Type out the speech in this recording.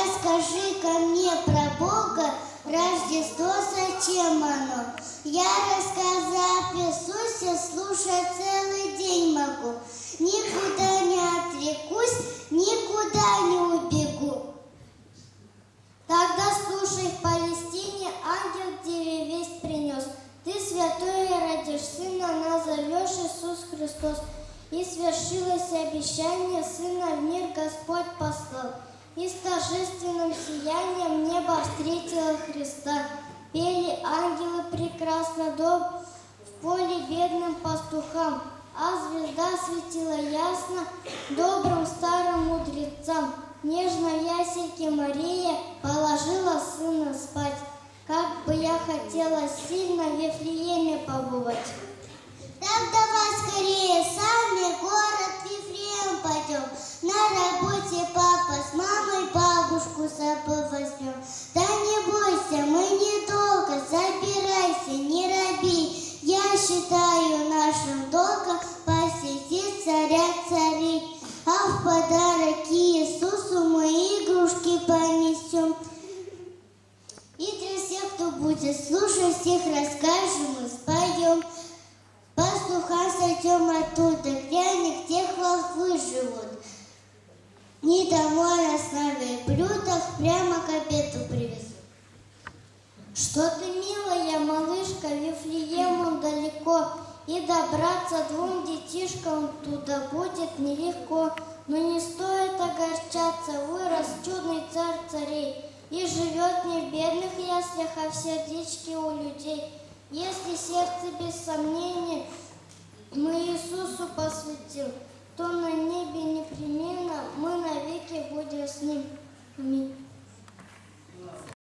расскажи-ка мне про Бога, Рождество, зачем оно? Я, рассказав Иисусе, слушать целый день могу. Никуда не отрекусь, никуда не убегу. Тогда слушай, в Палестине ангел тебе весть принес. Ты святой родишь сына, назовешь Иисус Христос. И свершилось обещание, сына в мир Господь послал. И с торжественным сиянием небо встретило Христа. Пели ангелы прекрасно в поле бедным пастухам, а звезда светила ясно добрым старым мудрецам. Нежно в ясельке Мария положила сына спать. Как бы я хотела сильно в Вифлееме побывать. Так давай скорее сами в город Вифлеем пойдем. На работе папа с мамой бабушку с собой возьмем. Да не бойся, мы недолго, забирайся, не робей. Я считаю нашим долгом посетить царя царей. А в подарок Иисусу мы игрушки понесем. И для всех, кто будет слушать, всех расскажем и споем. Пастуха сойдем оттуда, глянем, где волхвы живут. Не домой нас на блюдах прямо к обеду привезут. Что ты, милая малышка, Вифлеемом далеко, и добраться двум детишкам туда будет нелегко. Но не стоит огорчаться, вырос чудный царь царей, и живет не в бедных яслях, а в сердечке у людей. Если сердце без сомнения мы Иисусу посвятим,